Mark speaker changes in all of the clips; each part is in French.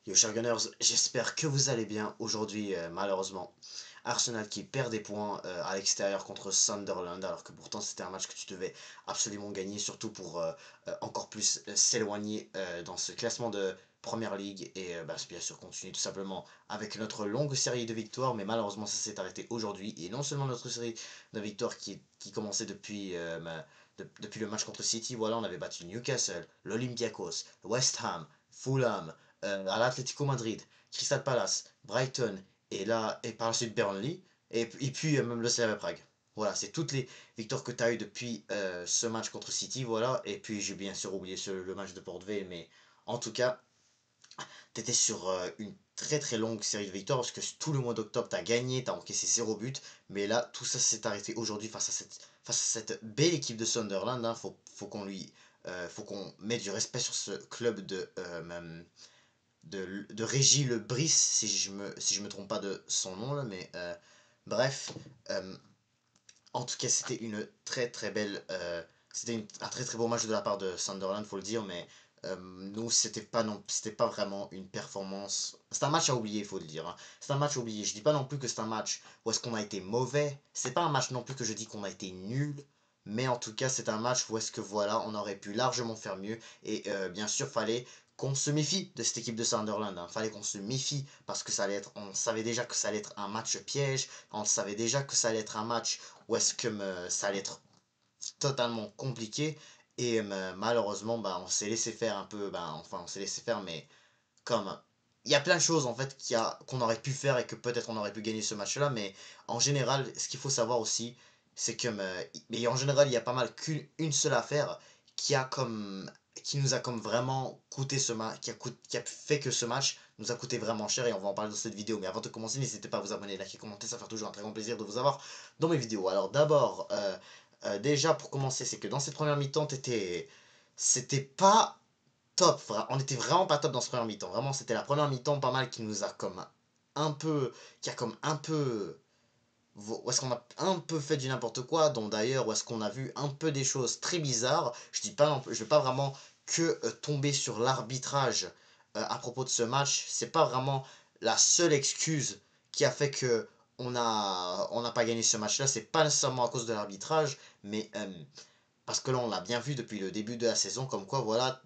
Speaker 1: Yo chers Gunners, j'espère que vous allez bien. Aujourd'hui, malheureusement, Arsenal qui perd des points à l'extérieur contre Sunderland, alors que pourtant c'était un match que tu devais absolument gagner, surtout pour encore plus s'éloigner dans ce classement de Première League et bien sûr continuer tout simplement avec notre longue série de victoires, mais malheureusement ça s'est arrêté aujourd'hui, et non seulement notre série de victoires qui commençait depuis, depuis le match contre City, voilà, on avait battu Newcastle, l'Olympiakos, West Ham, Fulham, à l'Atlético Madrid, Crystal Palace, Brighton, et par la suite Burnley, et puis même le Slavia Prague. Voilà, c'est toutes les victoires que tu as eues depuis ce match contre City, voilà. Et puis j'ai bien sûr oublié le match de Port Vale, mais en tout cas, tu étais sur une très très longue série de victoires parce que tout le mois d'octobre, tu as gagné, tu as encaissé 0 but. Mais là, tout ça s'est arrêté aujourd'hui face à cette belle équipe de Sunderland. Hein. Faut qu'on mette du respect sur ce club de Régis Le Brice, si je me trompe pas de son nom là, mais bref, euh, en tout cas c'était une très très belle, un très très beau match de la part de Sunderland, faut le dire, mais nous c'était pas vraiment une performance. C'est un match à oublier, faut le dire. Hein. C'est un match à oublier. Je dis pas non plus que c'est un match où est-ce qu'on a été mauvais. C'est pas un match non plus que je dis qu'on a été nul. Mais en tout cas, c'est un match où est-ce que voilà, on aurait pu largement faire mieux. Et bien sûr, fallait qu'on se méfie de cette équipe de Sunderland. Hein. Fallait qu'on se méfie parce que ça allait être, on savait déjà que ça allait être un match piège. On savait déjà que ça allait être un match où est-ce que ça allait être totalement compliqué. Et malheureusement, bah, on s'est laissé faire un peu. Bah, enfin, on s'est laissé faire, mais comme il y a plein de choses en fait qu'on aurait pu faire et que peut-être on aurait pu gagner ce match-là. Mais en général, ce qu'il faut savoir aussi, c'est que mais en général, il y a pas mal qu'une seule affaire qui a comme qui nous a comme vraiment coûté ce match, qui a fait que ce match nous a coûté vraiment cher, et on va en parler dans cette vidéo. Mais avant de commencer, n'hésitez pas à vous abonner, liker, commenter, ça fait toujours un très grand plaisir de vous avoir dans mes vidéos. Alors d'abord, déjà pour commencer, c'est que dans cette première mi-temps, c'était pas top. On était vraiment pas top dans ce premier mi-temps. Vraiment, c'était la première mi-temps pas mal qui nous a comme un peu, qui a comme un peu, où est-ce qu'on a un peu fait du n'importe quoi, dont d'ailleurs où est-ce qu'on a vu un peu des choses très bizarres. Je dis pas non plus, je vais pas vraiment que tomber sur l'arbitrage à propos de ce match. C'est pas vraiment la seule excuse qui a fait que on n'a pas gagné ce match-là. C'est pas nécessairement à cause de l'arbitrage, mais parce que là, on l'a bien vu depuis le début de la saison, comme quoi, voilà,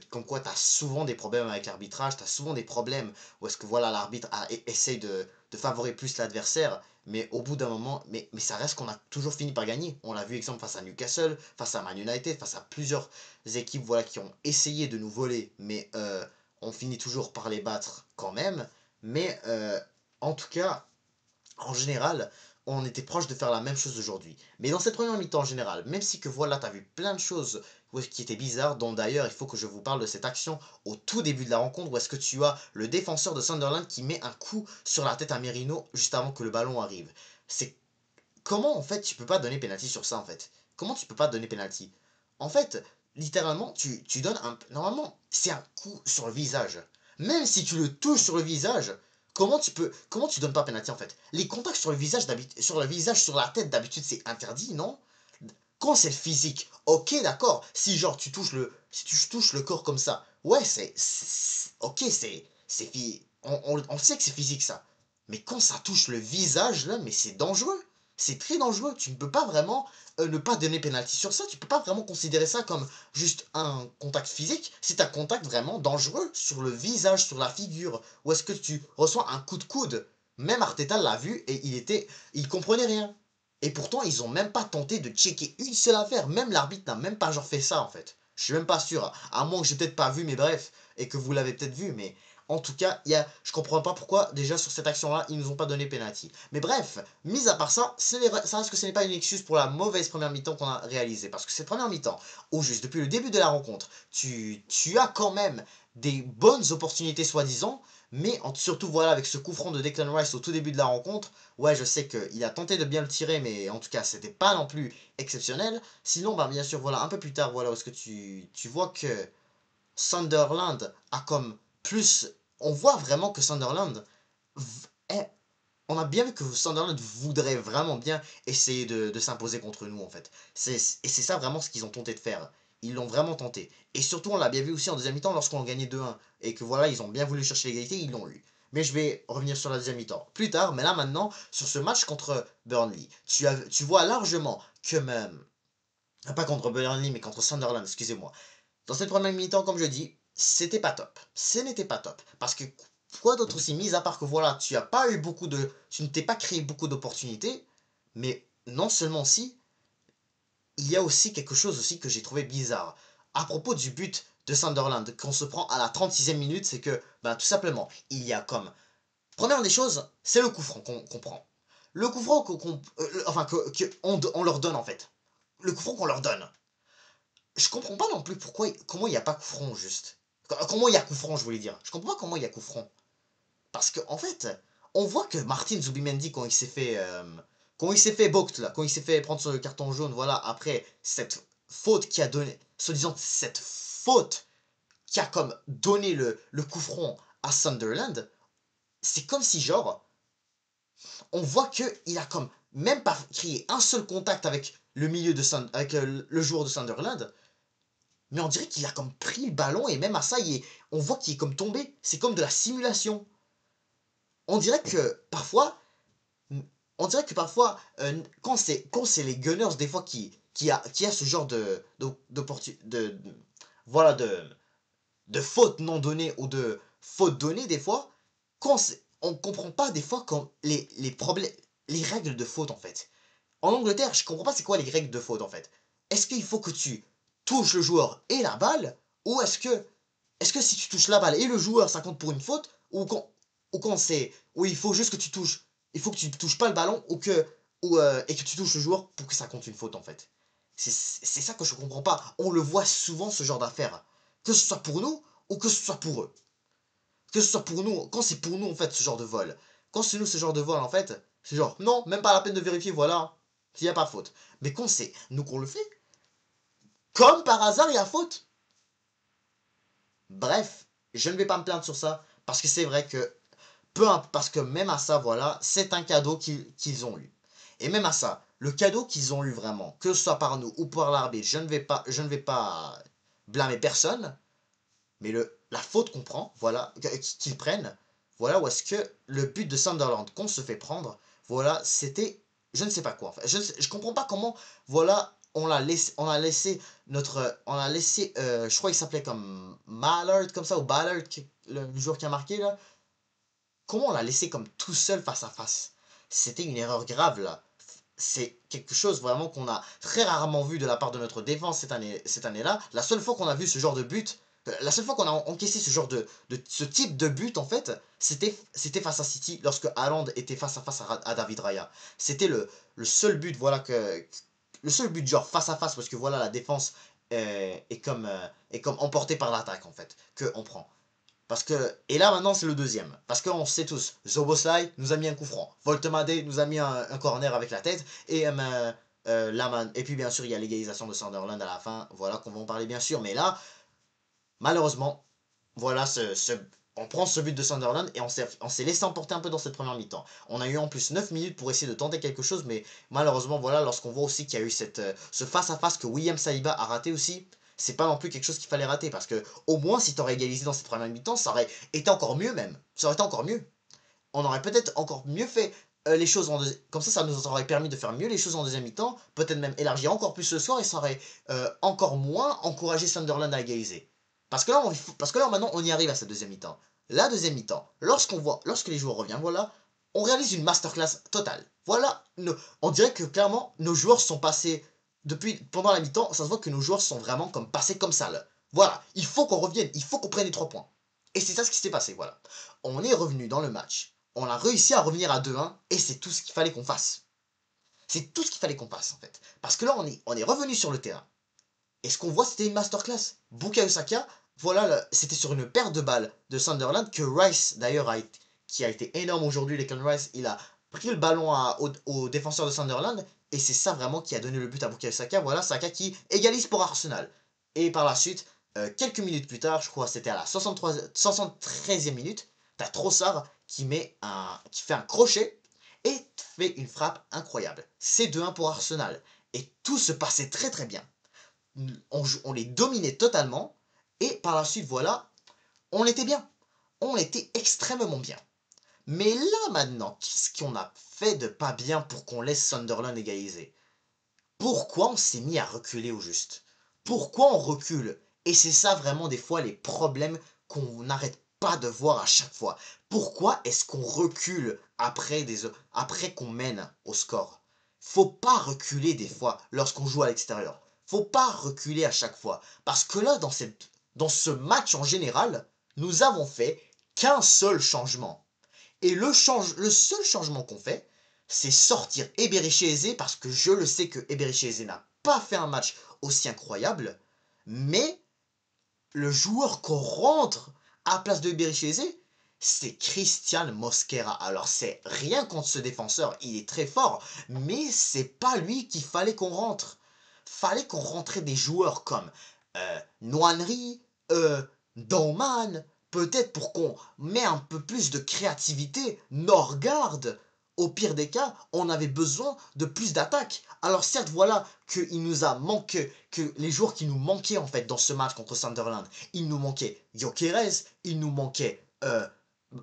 Speaker 1: comme quoi, tu as souvent des problèmes avec l'arbitrage, tu as souvent des problèmes où est-ce que, voilà, l'arbitre essaye de favoriser plus l'adversaire, mais au bout d'un moment, mais ça reste qu'on a toujours fini par gagner. On l'a vu, exemple, face à Newcastle, face à Man United, face à plusieurs équipes, voilà, qui ont essayé de nous voler, mais on finit toujours par les battre quand même. Mais en tout cas, en général, on était proche de faire la même chose aujourd'hui. Mais dans cette première mi-temps en général, même si que voilà, tu as vu plein de choses qui étaient bizarres, dont d'ailleurs il faut que je vous parle de cette action au tout début de la rencontre, où est-ce que tu as le défenseur de Sunderland qui met un coup sur la tête à Merino juste avant que le ballon arrive. C'est comment en fait tu peux pas donner penalty sur ça en fait. Comment tu peux pas donner penalty? En fait, littéralement, tu donnes un... Normalement, c'est un coup sur le visage. Même si tu le touches sur le visage, comment tu donnes pas penalty en fait? Les contacts sur le visage, sur la tête d'habitude, c'est interdit, non? Quand c'est physique, ok, d'accord. Si genre si tu touches le corps comme ça, ouais, ok, on sait que c'est physique ça. Mais quand ça touche le visage là, mais c'est dangereux. C'est très dangereux. Tu ne peux pas vraiment ne pas donner pénalty sur ça. Tu peux pas vraiment considérer ça comme juste un contact physique. C'est un contact vraiment dangereux sur le visage, sur la figure. Ou est-ce que tu reçois un coup de coude? Même Arteta l'a vu et il comprenait rien. Et pourtant, ils ont même pas tenté de checker une seule affaire. Même l'arbitre n'a même pas genre fait ça en fait. Je suis même pas sûr. À moins que j'ai peut-être pas vu, mais bref. Et que vous l'avez peut-être vu, mais en tout cas, je comprends pas pourquoi déjà sur cette action-là, ils nous ont pas donné penalty. Mais bref, mis à part ça, ça reste que ce n'est pas une excuse pour la mauvaise première mi-temps qu'on a réalisée. Parce que cette première mi-temps, au juste depuis le début de la rencontre, tu as quand même des bonnes opportunités soi-disant, mais surtout voilà avec ce coup franc de Declan Rice au tout début de la rencontre, ouais, je sais qu'il a tenté de bien le tirer, mais en tout cas, c'était pas non plus exceptionnel. Sinon, bah, bien sûr, voilà, un peu plus tard, voilà, où est-ce que tu vois que Sunderland a comme plus. On voit vraiment que Sunderland est. On a bien vu que Sunderland voudrait vraiment bien essayer de s'imposer contre nous, en fait. Et c'est ça vraiment ce qu'ils ont tenté de faire. Ils l'ont vraiment tenté. Et surtout, on l'a bien vu aussi en deuxième mi-temps lorsqu'on a gagné 2-1. Et que voilà, ils ont bien voulu chercher l'égalité, ils l'ont eu. Mais je vais revenir sur la deuxième mi-temps plus tard. Mais là, maintenant, sur ce match contre Burnley, tu vois largement que même... Pas contre Burnley, mais contre Sunderland, excusez-moi. Dans cette première mi-temps, comme je dis, c'était pas top. Ce n'était pas top. Parce que quoi d'autre aussi, mis à part que voilà, tu as pas eu beaucoup de... Tu ne t'es pas créé beaucoup d'opportunités, mais non seulement si, il y a aussi quelque chose aussi que j'ai trouvé bizarre. À propos du but de Sunderland, qu'on se prend à la 36e minute, c'est que, ben, tout simplement, il y a comme... Première des choses, c'est le coup franc qu'on prend. Le coup franc enfin, on leur donne, en fait. Le coup franc qu'on leur donne. Je comprends pas non plus comment il n'y a pas coup franc, juste. Comment il y a coup franc, je voulais dire. Je comprends pas comment il y a coup franc. Parce que en fait, on voit que Martin Zubimendi, quand il s'est fait boct, là, quand il s'est fait prendre sur le carton jaune, voilà, après cette faute qui a donné, soi-disant cette faute qui a comme donné le coup franc à Sunderland, c'est comme si genre, on voit que il a comme même pas créé un seul contact avec le milieu de avec le joueur de Sunderland, mais on dirait qu'il a comme pris le ballon et même à ça, on voit qu'il est comme tombé. C'est comme de la simulation. On dirait que parfois, on dirait que parfois, quand c'est les Gunners des fois qui a ce genre voilà de fautes non données ou de fautes données des fois, on comprend pas des fois quand les problèmes, les règles de faute en fait. En Angleterre, je comprends pas c'est quoi les règles de faute en fait. Est-ce qu'il faut que tu touches le joueur et la balle, ou est-ce que si tu touches la balle et le joueur, ça compte pour une faute, ou quand c'est où il faut juste que tu touches, il faut que tu touches pas le ballon et que tu touches le joueur pour que ça compte une faute en fait. C'est ça que je comprends pas. On le voit souvent ce genre d'affaires, que ce soit pour nous ou que ce soit pour eux. Que ce soit pour nous, quand c'est pour nous en fait ce genre de vol. Quand c'est nous ce genre de vol en fait, c'est genre non, même pas la peine de vérifier, voilà, s'il n'y a pas faute. Mais quand c'est nous qu'on le fait, comme par hasard il y a faute. Bref, je ne vais pas me plaindre sur ça, parce que c'est vrai que, parce que même à ça, voilà, c'est un cadeau qu'ils ont eu. Et même à ça, le cadeau qu'ils ont eu vraiment, que ce soit par nous ou par l'arbitre, je ne vais pas blâmer personne, mais la faute qu'on prend, voilà, qu'ils prennent, voilà, où est-ce que le but de Sunderland qu'on se fait prendre, voilà, c'était, je ne sais pas quoi, en fait. Je comprends pas comment, voilà, je crois qu'il s'appelait comme Mallard, comme ça, ou Ballard, le joueur qui a marqué, là. Comment on l'a laissé comme tout seul face à face? C'était une erreur grave, là. C'est quelque chose vraiment qu'on a très rarement vu de la part de notre défense cette année-là. La seule fois qu'on a vu ce genre de but, la seule fois qu'on a encaissé ce type de but, en fait, c'était face à City, lorsque Haaland était face à face à David Raya. C'était le seul but, voilà, le seul but genre face à face, parce que voilà, la défense est comme emportée par l'attaque, en fait, qu'on prend. Et là maintenant c'est le deuxième. Parce qu'on sait tous, Zoboslai nous a mis un coup franc. Voltemade nous a mis un corner avec la tête. Et puis bien sûr il y a l'égalisation de Sunderland à la fin. Voilà qu'on va en parler bien sûr. Mais là, malheureusement, voilà on prend ce but de Sunderland et on s'est laissé emporter un peu dans cette première mi-temps. On a eu en plus 9 minutes pour essayer de tenter quelque chose. Mais malheureusement voilà, lorsqu'on voit aussi qu'il y a eu ce face-à-face que William Saliba a raté aussi, c'est pas non plus quelque chose qu'il fallait rater, parce que au moins si t'aurais égalisé dans cette première mi-temps, ça aurait été encore mieux même. Ça aurait été encore mieux. On aurait peut-être encore mieux fait les choses comme ça nous aurait permis de faire mieux les choses en deuxième mi-temps, peut-être même élargir encore plus le score, et ça aurait encore moins encouragé Sunderland à égaliser. Parce que là maintenant on y arrive à cette deuxième mi-temps. La deuxième mi-temps, lorsque les joueurs reviennent, voilà, on réalise une masterclass totale. Voilà, on dirait que clairement nos joueurs sont passés pendant la mi-temps, ça se voit que nos joueurs sont vraiment comme passés comme ça là. Voilà, il faut qu'on revienne, il faut qu'on prenne les 3 points. Et c'est ça ce qui s'est passé, voilà. On est revenu dans le match, on a réussi à revenir à 2-1, et c'est tout ce qu'il fallait qu'on fasse. C'est tout ce qu'il fallait qu'on fasse en fait. Parce que là on est revenu sur le terrain. Et ce qu'on voit, c'était une masterclass. Bukayo Saka, voilà, c'était sur une paire de balles de Sunderland que Rice, d'ailleurs, qui a été énorme aujourd'hui, Declan Rice, il a pris le ballon au défenseur de Sunderland, et c'est ça vraiment qui a donné le but à Bukayo Saka. Voilà, Saka qui égalise pour Arsenal. Et par la suite, quelques minutes plus tard, je crois que c'était à la 73e minute, t'as Trossard qui fait un crochet et fait une frappe incroyable. C'est 2-1 pour Arsenal. Et tout se passait très très bien. on les dominait totalement, et par la suite, voilà, on était bien. On était extrêmement bien. Mais là, maintenant, qu'est-ce qu'on a fait de pas bien pour qu'on laisse Sunderland égaliser? Pourquoi on s'est mis à reculer au juste? Pourquoi on recule? Et c'est ça vraiment des fois les problèmes qu'on n'arrête pas de voir à chaque fois. Pourquoi est-ce qu'on recule après qu'on mène au score? Faut pas reculer des fois lorsqu'on joue à l'extérieur. Faut pas reculer à chaque fois. Parce que là, dans ce match en général, nous avons fait qu'un seul changement. Et le seul changement qu'on fait, c'est sortir Eberechi Eze, parce que je le sais que Eberechi Eze n'a pas fait un match aussi incroyable, mais le joueur qu'on rentre à la place de Eberechi Eze, c'est Christian Mosquera. Alors c'est rien contre ce défenseur, il est très fort, mais c'est pas lui qu'il fallait qu'on rentre. Fallait qu'on rentrait des joueurs comme Nwanri, Dauman, peut-être pour qu'on met un peu plus de créativité, Norgard. Au pire des cas, on avait besoin de plus d'attaques. Alors certes, voilà qu'il nous a manqué, que les joueurs qui nous manquaient en fait dans ce match contre Sunderland, il nous manquait Gyökeres, il nous manquait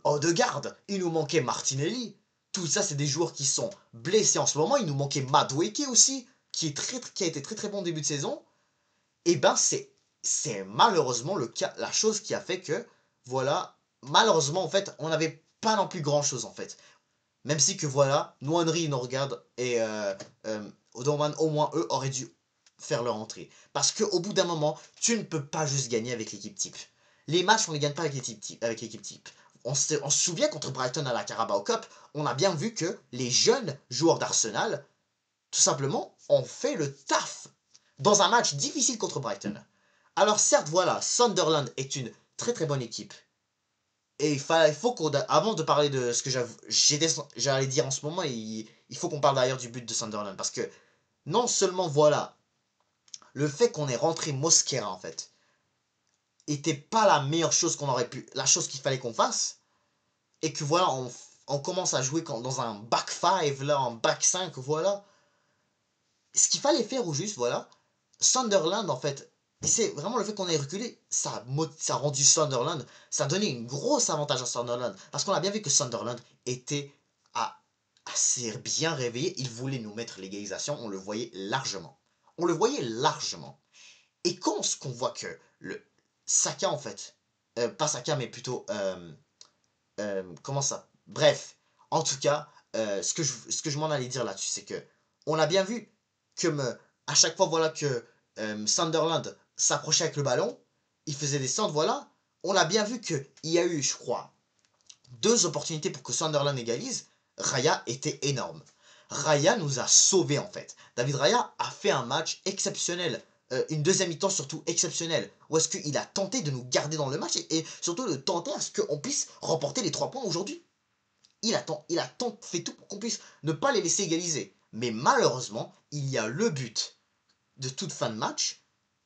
Speaker 1: Odegaard, il nous manquait Martinelli. Tout ça, c'est des joueurs qui sont blessés en ce moment. Il nous manquait Madueke aussi, qui a été très très bon début de saison. Et ben c'est malheureusement la chose qui a fait que, voilà, malheureusement en fait, on n'avait pas non plus grand chose en fait. Même si que voilà, Nwanri, Norgard et Odoman, au moins eux, auraient dû faire leur entrée. Parce qu'au bout d'un moment, tu ne peux pas juste gagner avec l'équipe type. Les matchs, on ne les gagne pas avec l'équipe type. On se souvient contre Brighton à la Carabao Cup, on a bien vu que les jeunes joueurs d'Arsenal, tout simplement, ont fait le taf dans un match difficile contre Brighton. Alors certes, voilà, Sunderland est une très très bonne équipe. Et il faut qu'on, avant de parler de ce que j'allais dire en ce moment, il faut qu'on parle d'ailleurs du but de Sunderland. Parce que non seulement, voilà, le fait qu'on ait rentré Mosquera, en fait, était pas la meilleure chose qu'on aurait pu, la chose qu'il fallait qu'on fasse, et que voilà, on commence à jouer dans un back 5, là, en back 5, voilà. Ce qu'il fallait faire au juste, voilà, Sunderland, en fait, et c'est vraiment le fait qu'on ait reculé, ça a rendu Sunderland, ça a donné une grosse avantage à Sunderland. Parce qu'on a bien vu que Sunderland était assez bien réveillé. Il voulait nous mettre l'égalisation, on le voyait largement. On le voyait largement. Et quand on voit que le Saka, en fait, pas Saka, mais plutôt, comment ça? Bref, en tout cas, ce que je m'en allais dire là-dessus, c'est que on a bien vu que à chaque fois voilà que Sunderland s'approchait avec le ballon, il faisait des centres, voilà. On a bien vu qu'il y a eu, je crois, 2 opportunités pour que Sunderland égalise. Raya était énorme. Raya nous a sauvés en fait. David Raya a fait un match exceptionnel. Une deuxième mi-temps surtout exceptionnelle. Où est-ce qu'il a tenté de nous garder dans le match et surtout de tenter à ce qu'on puisse remporter les 3 points aujourd'hui. Il a fait tout pour qu'on puisse ne pas les laisser égaliser. Mais malheureusement, il y a le but de toute fin de match,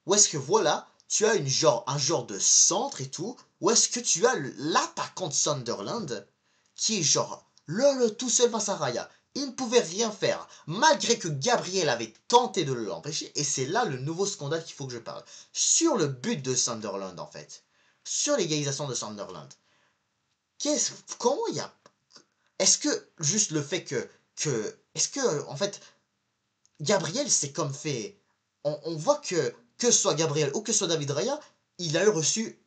Speaker 1: où est-ce que voilà, tu as un genre de centre et tout, où est-ce que tu as l'attaquant de Sunderland, qui est genre le tout seul face à Raya. Il ne pouvait rien faire, malgré que Gabriel avait tenté de l'empêcher, et c'est là le nouveau scandale qu'il faut que je parle. Sur le but de Sunderland, en fait. Sur l'égalisation de Sunderland. Comment il y a est-ce que juste le fait est-ce que, en fait, Gabriel, c'est comme fait. On voit que ce soit Gabriel ou que ce soit David Raya, il a eu reçu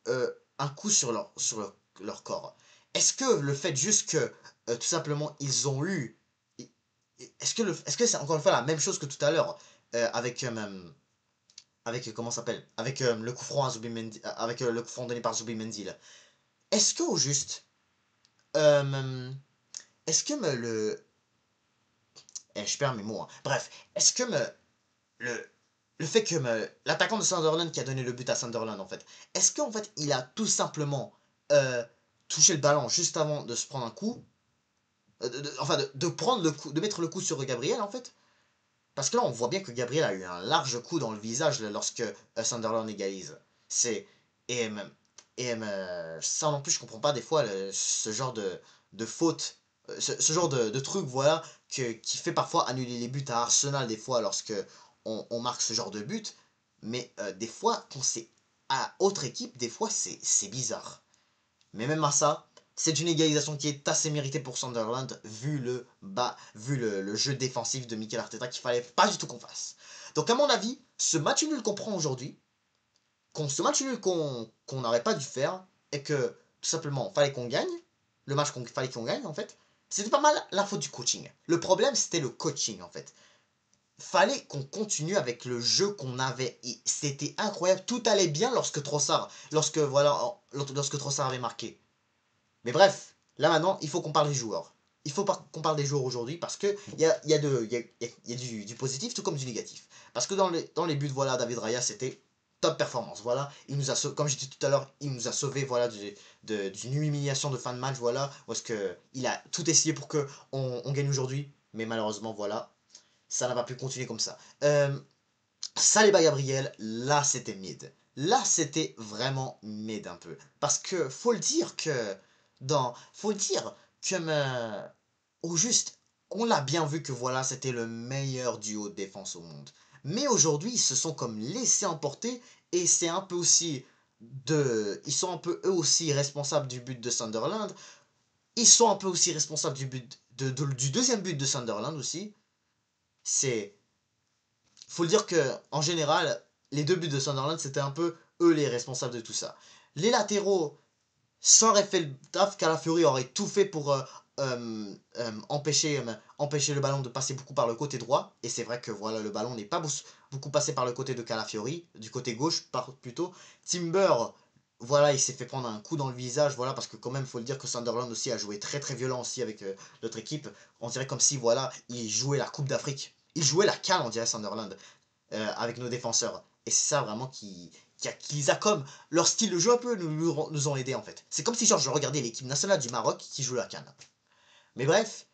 Speaker 1: un coup sur leur corps. Est-ce que le fait juste que, tout simplement, ils ont eu. Est-ce que c'est encore une fois la même chose que tout à l'heure avec comment ça s'appelle avec le coup franc à Zubimendi, avec le coup franc donné par Zubimendi là. Est-ce que au juste euh, est-ce que je perds mes mots, hein. Bref, est-ce que le, le fait que l'attaquant de Sunderland qui a donné le but à Sunderland, en fait, est-ce qu'en fait, il a tout simplement touché le ballon juste avant de se prendre un coup, enfin, de prendre le coup, de mettre le coup sur Gabriel, en fait? Parce que là, on voit bien que Gabriel a eu un large coup dans le visage lorsque Sunderland égalise. C'est. Et, ça non plus, je comprends pas des fois ce genre de faute, ce genre de truc, voilà, qui fait parfois annuler les buts à Arsenal des fois lorsque on marque ce genre de but. Mais des fois, quand c'est à autre équipe, des fois, c'est bizarre. Mais même à ça, c'est une égalisation qui est assez méritée pour Sunderland, vu le jeu défensif de Mikel Arteta qu'il fallait pas du tout qu'on fasse. Donc à mon avis, ce match nul qu'on prend aujourd'hui, ce match nul qu'on n'aurait pas dû faire, et que tout simplement, fallait qu'on gagne, le match qu'on fallait qu'on gagne en fait, c'était pas mal la faute du coaching. Le problème, c'était le coaching en fait. Fallait qu'on continue avec le jeu qu'on avait. C'était incroyable, tout allait bien lorsque Trossard, lorsque Trossard avait marqué. Mais bref, là maintenant, il faut qu'on parle des joueurs. Il faut qu'on parle des joueurs aujourd'hui parce qu'il y a du positif tout comme du négatif. Parce que dans les buts, voilà, David Raya, c'était top performance. Voilà, il nous a comme j'ai dit tout à l'heure, il nous a sauvé voilà, d'une humiliation de fin de match. Voilà, parce qu'il a tout essayé pour qu'on on gagne aujourd'hui. Mais malheureusement, voilà, ça n'a pas pu continuer comme ça. Saliba Gabriel, là c'était mid. Là c'était vraiment mid un peu. Parce que faut le dire que au juste, on l'a bien vu que voilà, c'était le meilleur duo de défense au monde. Mais aujourd'hui, ils se sont comme laissés emporter et c'est un peu aussi ils sont un peu eux aussi responsables du but de Sunderland. Ils sont un peu aussi responsables du but du deuxième but de Sunderland aussi. C'est faut le dire que en général, les deux buts de Sunderland, c'était un peu eux les responsables de tout ça. Les latéraux, sans aurait fait le taf, Calafiori aurait tout fait pour empêcher le ballon de passer beaucoup par le côté droit. Et c'est vrai que voilà, le ballon n'est pas beaucoup passé par le côté de Calafiori, du côté gauche plutôt. Timber, voilà, il s'est fait prendre un coup dans le visage, voilà, parce que quand même, il faut le dire que Sunderland aussi a joué très très violent aussi avec l'autre équipe. On dirait comme si, voilà, il jouait la Coupe d'Afrique. Il jouait la CAN, on dirait Sunderland, avec nos défenseurs. Et c'est ça vraiment qui les a comme leur style de jeu un peu nous ont aidés en fait. C'est comme si genre je regardais l'équipe nationale du Maroc qui joue la CAN. Mais bref,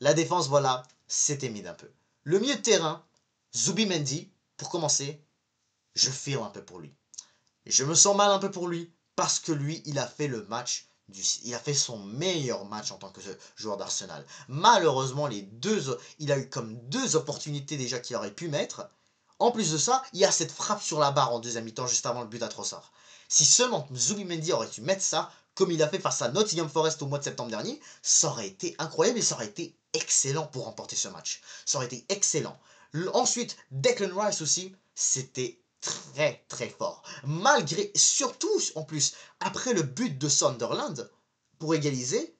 Speaker 1: la défense voilà, c'était mid un peu. Le milieu de terrain, Zubimendi, pour commencer, je feel un peu pour lui. Et je me sens mal un peu pour lui parce que lui, il a fait il a fait son meilleur match en tant que joueur d'Arsenal. Malheureusement, il a eu comme deux opportunités déjà qu'il aurait pu mettre. En plus de ça, il y a cette frappe sur la barre en deuxième mi-temps juste avant le but à Trossard. Si seulement Zubimendi aurait dû mettre ça, comme il a fait face à Nottingham Forest au mois de septembre dernier, ça aurait été incroyable et ça aurait été excellent pour remporter ce match. Ça aurait été excellent. Ensuite, Declan Rice aussi, c'était très très fort. Surtout en plus, après le but de Sunderland, pour égaliser,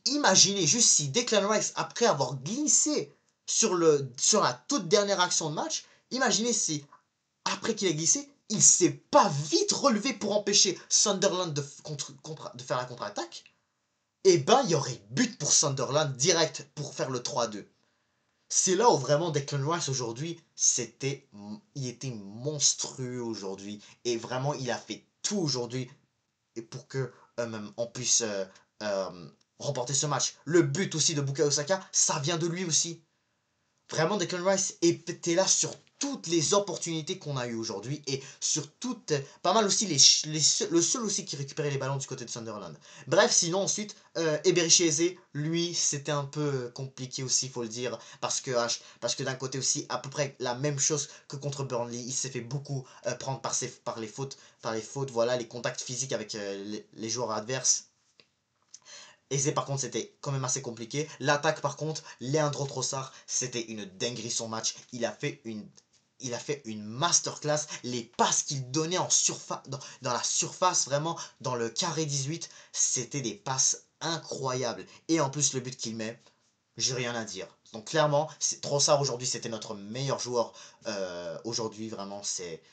Speaker 1: imaginez juste si Declan Rice, après avoir glissé sur la toute dernière action de match, imaginez si, après qu'il ait glissé, il s'est pas vite relevé pour empêcher Sunderland de faire la contre-attaque. Et ben, il y aurait but pour Sunderland direct pour faire le 3-2. C'est là où vraiment Declan Rice aujourd'hui, il était monstrueux aujourd'hui. Et vraiment, il a fait tout aujourd'hui pour que on puisse euh, remporter ce match. Le but aussi de Bukayo Saka, ça vient de lui aussi. Vraiment, Declan Rice était là sur toutes les opportunités qu'on a eues aujourd'hui et sur toutes, pas mal aussi le seul aussi qui récupérait les ballons du côté de Sunderland. Bref, sinon ensuite, Eberechi Eze, lui, c'était un peu compliqué aussi, faut le dire, parce que d'un côté aussi, à peu près la même chose que contre Burnley, il s'est fait beaucoup prendre par les fautes, voilà, les contacts physiques avec les joueurs adverses. Eze par contre c'était quand même assez compliqué. L'attaque par contre, Leandro Trossard, c'était une dinguerie son match. Il a fait une masterclass. Les passes qu'il donnait dans la surface, vraiment, dans le carré 18, c'était des passes incroyables. Et en plus le but qu'il met, j'ai rien à dire. Donc clairement, Trossard aujourd'hui c'était notre meilleur joueur. Aujourd'hui vraiment c'est...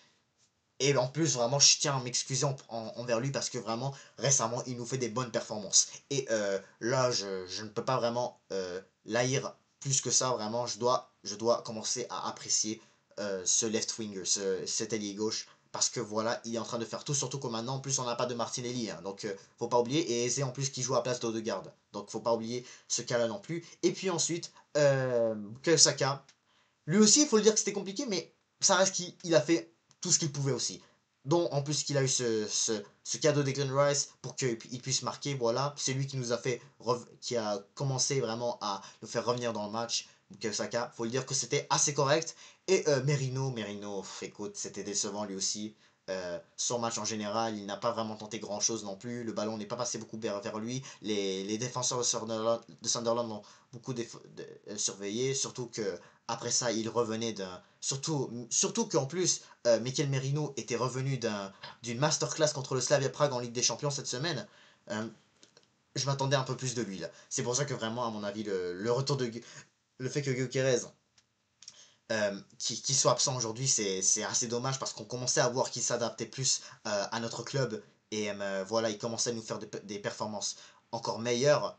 Speaker 1: Et en plus, vraiment, je tiens à m'excuser envers lui parce que vraiment, récemment, il nous fait des bonnes performances. Et là, je ne peux pas vraiment l'haïr plus que ça. Vraiment, je dois commencer à apprécier ce left winger, cet ailier gauche. Parce que voilà, il est en train de faire tout, surtout que maintenant, en plus, on n'a pas de Martinelli. Hein, donc, faut pas oublier. Et Eze, en plus, qui joue à place d'Odegaard. Donc, faut pas oublier ce cas-là non plus. Et puis ensuite, Bukayo Saka. Lui aussi, il faut le dire que c'était compliqué, mais ça reste qu'il a fait tout ce qu'il pouvait aussi. Donc, en plus qu'il a eu ce cadeau de Declan Rice pour qu'il puisse marquer, voilà. C'est lui qui nous a fait, qui a commencé vraiment à nous faire revenir dans le match. Bukayo Saka, faut le dire que c'était assez correct. Et Merino, écoute, c'était décevant lui aussi. Son match en général, il n'a pas vraiment tenté grand chose non plus. Le ballon n'est pas passé beaucoup vers lui. Les défenseurs de Sunderland ont beaucoup surveillé. Surtout que après ça, il revenait d'un. Surtout qu'en plus, Mikel Merino était revenu d'une masterclass contre le Slavia Prague en Ligue des Champions cette semaine. Euh, je m'attendais un peu plus de lui là. C'est pour ça que vraiment, à mon avis, le fait que Gyökeres qui soit absent aujourd'hui, c'est assez dommage parce qu'on commençait à voir qu'il s'adaptait plus à notre club et voilà, il commençait à nous faire des performances encore meilleures.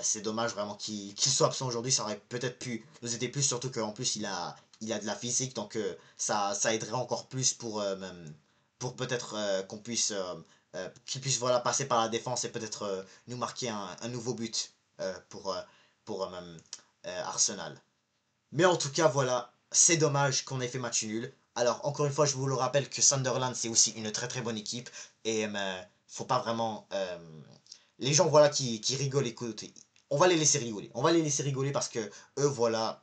Speaker 1: C'est dommage vraiment qu'il soit absent aujourd'hui, ça aurait peut-être pu nous aider plus, surtout qu'en plus il a de la physique, donc ça aiderait encore plus pour peut-être qu'on puisse qu'il puisse voilà, passer par la défense et peut-être nous marquer un nouveau but pour Arsenal. Mais en tout cas, voilà, c'est dommage qu'on ait fait match nul. Alors, encore une fois, je vous le rappelle que Sunderland, c'est aussi une très très bonne équipe. Et faut pas vraiment. Les gens, voilà, qui rigolent, écoutez, on va les laisser rigoler. On va les laisser rigoler parce que eux, voilà,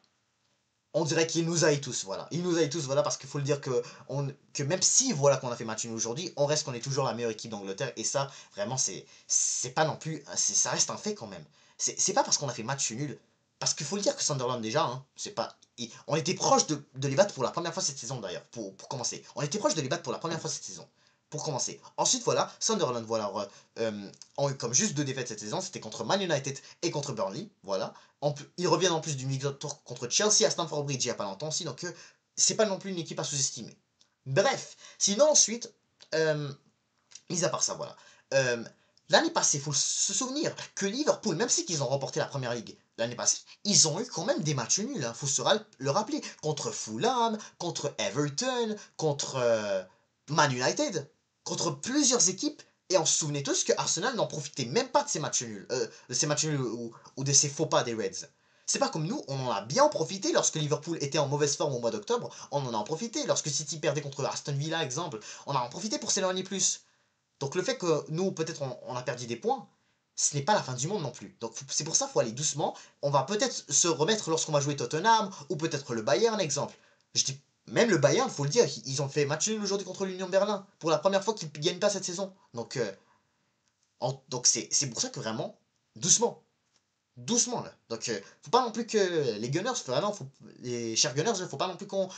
Speaker 1: on dirait qu'ils nous haïssent tous, voilà. Ils nous haïssent tous, voilà, parce qu'il faut le dire que même si, voilà, qu'on a fait match nul aujourd'hui, on reste qu'on est toujours la meilleure équipe d'Angleterre. Et ça, vraiment, c'est pas non plus. Ça reste un fait quand même. C'est pas parce qu'on a fait match nul. Parce qu'il faut le dire que Sunderland, déjà, hein, c'est pas. On était proche de les battre pour la première fois cette saison, d'ailleurs, pour commencer. On était proche de les battre pour la première fois cette saison. Pour commencer. Ensuite, voilà, Sunderland, voilà, ont eu comme juste 2 défaites cette saison. C'était contre Man United et contre Burnley, voilà. Ils reviennent en plus du mix tour contre Chelsea à Stamford Bridge il n'y a pas longtemps aussi, donc c'est pas non plus une équipe à sous-estimer. Bref, sinon ensuite, mis à part ça, voilà. Euh, L'année passée, il faut se souvenir que Liverpool, même si qu'ils ont remporté la première ligue l'année passée, ils ont eu quand même des matchs nuls, hein, faut se le rappeler. Contre Fulham, contre Everton, contre Man United, contre plusieurs équipes. Et on se souvenait tous que Arsenal n'en profitait même pas de ces matchs nuls ou de ces faux pas des Reds. C'est pas comme nous, on en a bien profité lorsque Liverpool était en mauvaise forme au mois d'octobre, on en a profité. Lorsque City perdait contre Aston Villa, exemple, on en a profité pour s'éloigner plus. Donc le fait que nous, peut-être, on a perdu des points, ce n'est pas la fin du monde non plus. Donc c'est pour ça qu'il faut aller doucement. On va peut-être se remettre lorsqu'on va jouer Tottenham, ou peut-être le Bayern, exemple. Je dis, même le Bayern, il faut le dire, ils ont fait match nul aujourd'hui contre l'Union Berlin, pour la première fois qu'ils ne gagnent pas cette saison. Donc c'est pour ça que vraiment, doucement. Doucement là. Donc faut pas non plus que les Gunners, vraiment, les chers Gunners, faut pas non plus qu'on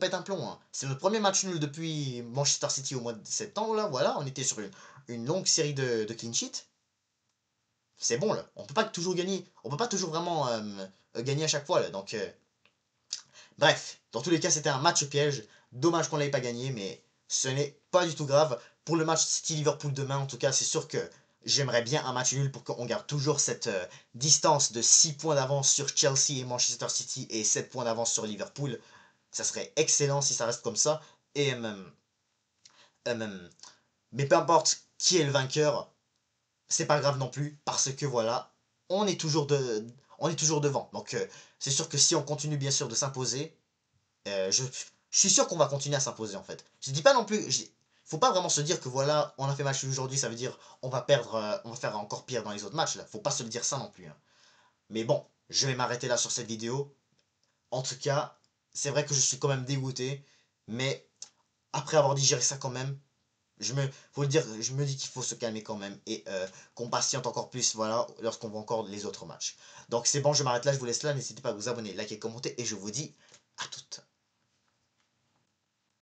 Speaker 1: pète un plomb, hein. C'est notre premier match nul depuis Manchester City au mois de septembre là, voilà, on était sur une longue série de clean sheet. C'est bon là, on peut pas toujours gagner, on peut pas toujours vraiment gagner à chaque fois là. Donc bref, dans tous les cas c'était un match piège, dommage qu'on l'ait pas gagné, mais ce n'est pas du tout grave. Pour le match City-Liverpool demain, en tout cas, c'est sûr que j'aimerais bien un match nul pour qu'on garde toujours cette distance de 6 points d'avance sur Chelsea et Manchester City et 7 points d'avance sur Liverpool. Ça serait excellent si ça reste comme ça. Et mais peu importe qui est le vainqueur, c'est pas grave non plus parce que voilà, on est toujours on est toujours devant. Donc c'est sûr que si on continue bien sûr de s'imposer, je suis sûr qu'on va continuer à s'imposer en fait. Je dis pas non plus, faut pas vraiment se dire que voilà, on a fait match aujourd'hui, ça veut dire on va perdre, on va faire encore pire dans les autres matchs là. Faut pas se le dire ça non plus, hein. Mais bon, je vais m'arrêter là sur cette vidéo. En tout cas, c'est vrai que je suis quand même dégoûté, mais après avoir digéré ça quand même, faut le dire, je me dis qu'il faut se calmer quand même et qu'on patiente encore plus, voilà, lorsqu'on voit encore les autres matchs. Donc c'est bon, je m'arrête là, je vous laisse là, n'hésitez pas à vous abonner, liker, commenter et je vous dis à toutes.